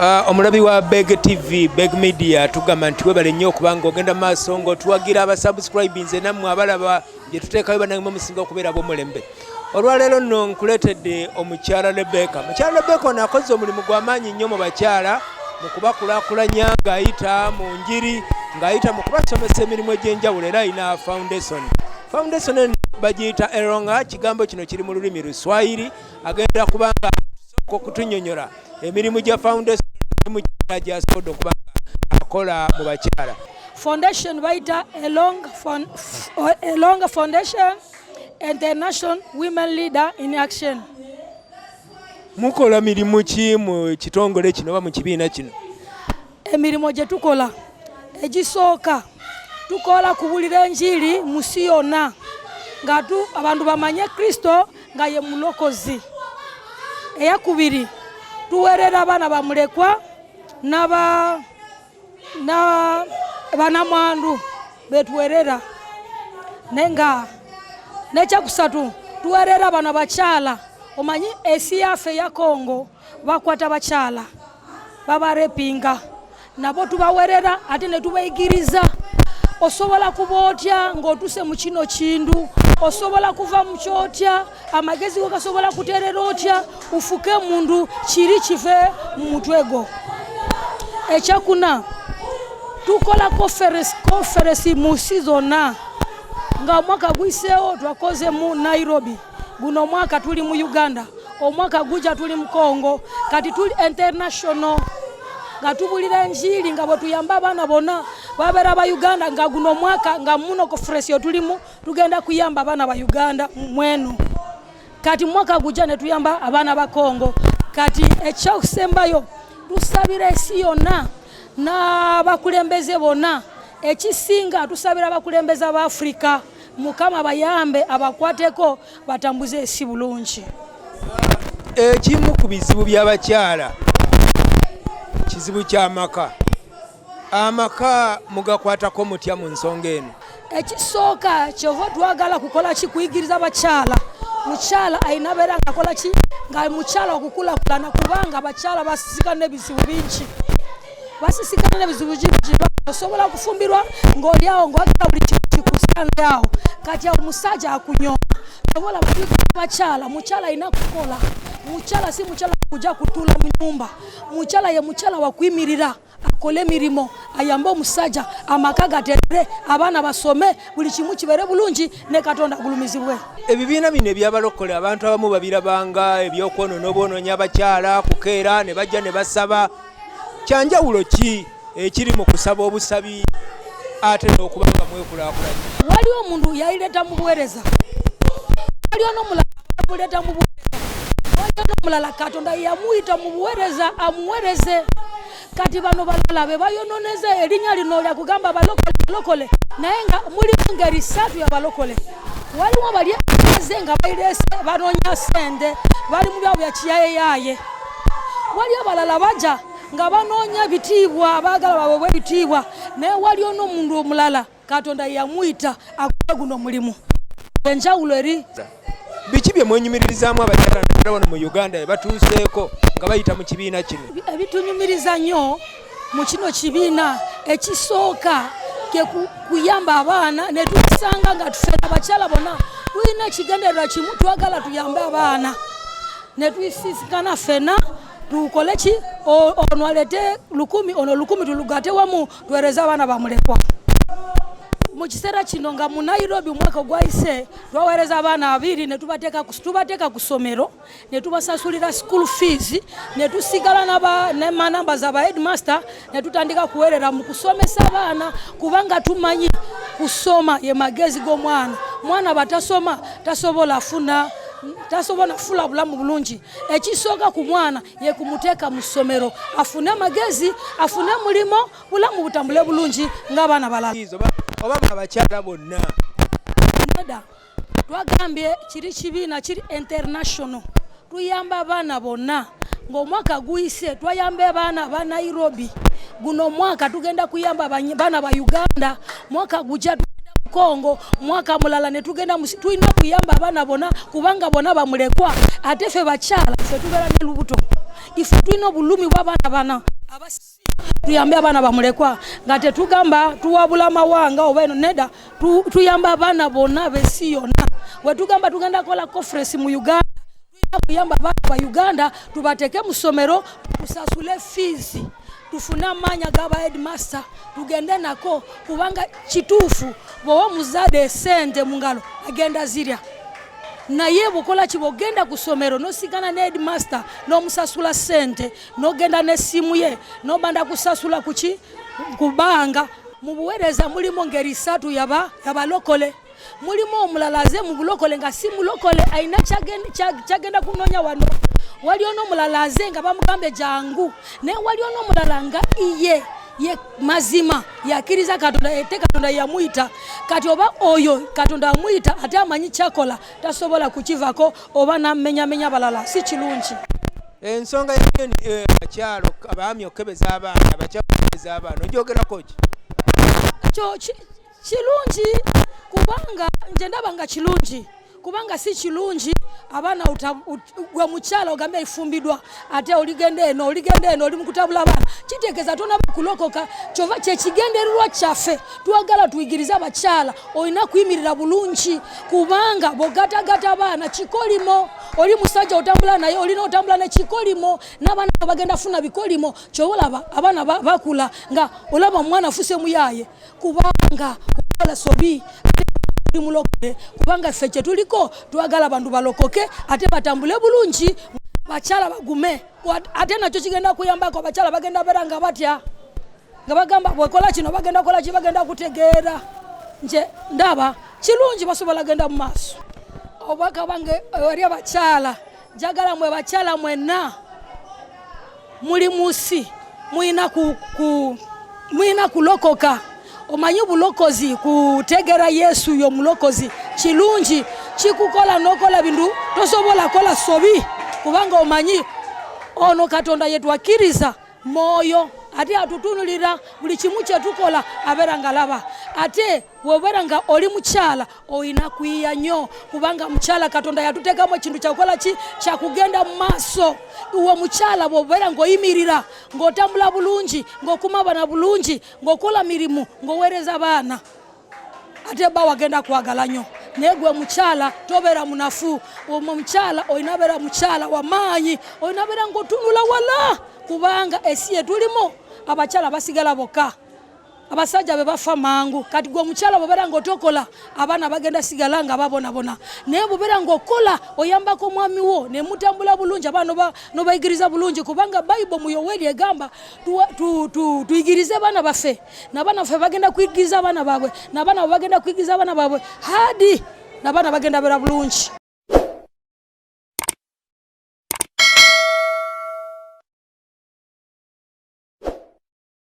Omulabi wa Beg TV, Beg Media tugamba nti webale nnyo kubanga ogenda maaso ng'otuwagira abasubscribe nze nammwe abalaba bye tuteekayo bannange musinga okubeera b'omulembe. Olwaleero nno nkuleetedde omukyala Rebecca. Mukyala Rebecca ono akoze omulimu gw'amaanyi nnyo mu bakyala mu kubakulaakulanya ng'ayita mu njiri ng'ayita mu kubasomesa emirimu egy'enjawulo era alina foundation. Foundation bagiyita Eronga, kigambo kino kiri mu lulimi Luswayiri, agenda kubanga okutunyonyola emirimu gya foundation mu gy'asobola okubanga akola mu bakyala. Foundation bayita Elonga Foundation International Women Leader in Action. Mukola mirimu ki mu kitongole kino oba mu kibiina kino? Emirimu gye tukola egisooka tukola kubulira enjiri mu nsi yonna nga abantu bamanye Kristo nga ye mulokozi. Eyakubiri tuweerera abaana bamulekwa banamwandu betuweerera nenga nekyakusatu tuweerera abana bakyala. Omanyi ensi yaffe ya Kongo bakwata bakyala babarepinga nabo tubaweerera ate ne tubayigiriza osobola kuba otya ng'otuse mu kino kindu, osobola kuva mu kyotya, amagezi go gasobola kuteerera otya ufuke mundu kiri kive mu mutwe gwo. Ekyakuna tukola conference mu nsi zonna nga omwaka gwiseewo twakoze mu Nairobi, guno omwaka tuli mu Uganda, omwaka gujja tuli mu Congo, kati tuli international nga tubulira enjiri nga bwe tuyamba abaana bonna babeera ba Uganda nga guno omwaka nga muno conference tulimu tugenda kuyamba abaana ba Uganda mwenu. Kati mwaka gujja ne tuyamba abaana ba Congo. Kati ekyokusembayo tusabira ensi yonna n'abakulembeze bonna, ekisinga tusabira abakulembeze ba Afrika Mukama bayambe abakwateko batambuze ensi bulungi. Ekimu ku bizibu by'abakyala kizibu kya maka. Amaka mugakwatako mutya mu nsonga eno? Ekisooka kyova twagala kukola kikuyigiriza abakyala. Mukyala ayina beera ngakola ki nga mukyala okukulakulana kubanga abakyala basisikana n'ebizibu bingi. Basisikana n'ebizibu bingi osobola kufumbirwa ng'oli awo ng'ogenda buli kintu kikusanze awo. Kati awo omusajja akunyoma. Osobola bakyala, mukyala ayina kukola. Mukyala si mukyala kujja kutuula mu nyumba. Mukyala ye mukyala wakuyimirira akole mirimo ayambe omusajja amaka gaterere abaana basome buli kimu kibeere bulungi ne Katonda gulumizibwe. Ebibiina bino ebyabalokole abantu abamu babirabanga ebyokwonoona obwonoonyi abakyala kukeera ne bajja ne basaba. Kyanjawulo ki ekiri mu kusaba obusabi ate n'okubanga mwekulaakulanye? Waliwo omuntu yayireeta mu buweereza, waliwo n'omulala amuleeta mu buweereza, waliwo n'omulala Katonda yamuyita mu buweereza amuweereze. Kati bano balala be bayononeze erinnya lino lya kugamba balokole naye nga mulimu ngeri ssatu y'abalokole. Waliwo bali abaze nga bayireese banoonya sente bali mu byabo bya kiyayeyaye. Waliwo balala baja nga banoonya bitiibwa abaagala babwe bitiibwa naye waliwo n'omundu omulala Katonda yamuyita akole guno mulimu. Enjawulo eri biki bye mwenyumirizaamu abakyala wano mu Uganda batuuseeko nga bayita mu kibiina kino? Ebitunyumiriza nnyo mu kino kibiina ekisooka ke kuyamba abaana ne tusanga nga tufena abakyala bonna tulina ekigendererwa kimu twagala tuyambe abaana ne tuyisisikana fena tukole ki ono alete 10 ono 10 tulugate wamu tuweereza abaana bamulekwa. Mu kiseera kino nga mu Nairobi mwaka gwayise twaweereza abaana 2 ne tubateeka ku ssomero ne tubasasulira school fees ne tusigala n'amanamba z'aba headmaster ne tutandika kuweerera mu kusomesa abaana kubanga tumanyi kusoma ye magezi g'omwana. Mwana batasoma tasobola fula bulamu bulungi. Ekisooka ku mwana ye kumuteeka mu ssomero afune amagezi afune mulimo bulamu butambule bulungi ng'abaana balala. Oba abakyala bonna neda twagambye kiri kibiina kiri international tuyamba abaana bonna ng'omwaka guyise twayamba abaana ba Nairobi, guno mwaka tugenda kuyamba baana ba Uganda, mwaka gujja tugenda mu Kongo, mwaka mulala ne tugenda tulina kuyamba abaana bonna kubanga bonna bamulekwa ate ffe bakyala ffe tubeera ne lubuto ife tulina obulumi bw'abaana bana tuyambe abaana bamulekwa nga tetugamba tuwabula amawanga oba eno nedda tuyamba abaana bonna b'ensi yonna we tugamba tugenda kola conference mu Uganda tuyamba abaana ba Uganda tubateeke mu ssomero tusasule fees tufune amaanyi ag'aba headmaster tugende nako kubanga kituufu bw'owa muzadde sente mu ngalo agenda zirya naye bukola kibogenda ku ssomero nosigana ne headmaster n'omusasula sente n'ogenda n'essimu ye n'obanda kusasula kuki kubanga mu buweereza mulimu ngeri 3 yabalokole mulimu omulalaze mu bulokole nga si mulokole ayina kyagenda kunoonya wano wali n'omulalaze nga bamugambe jangu naye wali n'omulala nga iye mazima yakiriza Katonda ate Katonda yamuyita kati oba oyo Katonda amuyita ate amanyi kyakola tasobola kukivako oba namenya balala si kirungi. Ensonga ya abakyalo abaami okebeza abaana abakyakebeza abaana ojogerako ki? Kirungi kubanga nje ndaba nga kirungi kubanga si kirungi abaana gwe mukyala ogambe ifumbiddwa ate oligenda eno oli mu kutabula abaana kitegeeza tona bakulokoka kyova kyekigendererwa kyaffe twagala tuyigiriza abakyala olina kuyimirira bulungi kubanga bogatagata abaana kikolimo oli musajja otambula naye olina otambula ne kikolimo n'abaana bagenda funa bikolimo kyolaba abaana bakula nga olaba omwana afuse muyaye kubanga okola sobi mulokole kubanga ffe kye tuliko twagala abantu balokoke ate batambule bulungi bakyala bagume ate nakyo kigenda kuyambako abakyala bagenda beranga batya nga bagamba bwekola kino bagenda kola ki bagenda kutegeera nje ndaba kirungi basobola genda mu maaso obwaka bange eri abakyala njagala mwe bakyala mwenna muli musi mwina kulokoka omanyi bulokozi kutegera Yesu yo mulokozi kirungi kikukola nokola bindu tosobola kola sobi kubanga omanyi ono Katonda yetu akiriza moyo ate atutunulira buli kimu kye tukola aberanga laba ate woberanga oli mukyala oyina kuyiya nnyo kubanga mukyala Katonda yatuteekamu ekintu kyakukola ki kyakugenda mu maaso uwo mukyala bwoberanga oyimirira ng'otambula bulungi ng'okuma abaana bulungi ng'okola mirimu ng'oweereza abaana ate ba wagenda kwagala nnyo naye gwe mukyala tobeera munafu omukyala oyina beera mukyala wamaanyi oyina beera ng'otunula wala kubanga esi yetulimu abakyala basigala bokka abasajja be bafa mangu kati gwe mukyala bw'obeera ng'otokola abaana bagenda sigala nga babonabona naye bw'obeera ng'okola oyambako omwami wo ne mutambula bulungi abaana n'obayigiriza bulungi kubanga Bayibuli mu Yoweri egamba tuyigirize abaana baffe n'abaana baffe bagenda kuyigiriza abaana baabwe n'abaana bwe bagenda kuyigiriza abaana baabwe hadi n'abaana bagenda beera bulungi.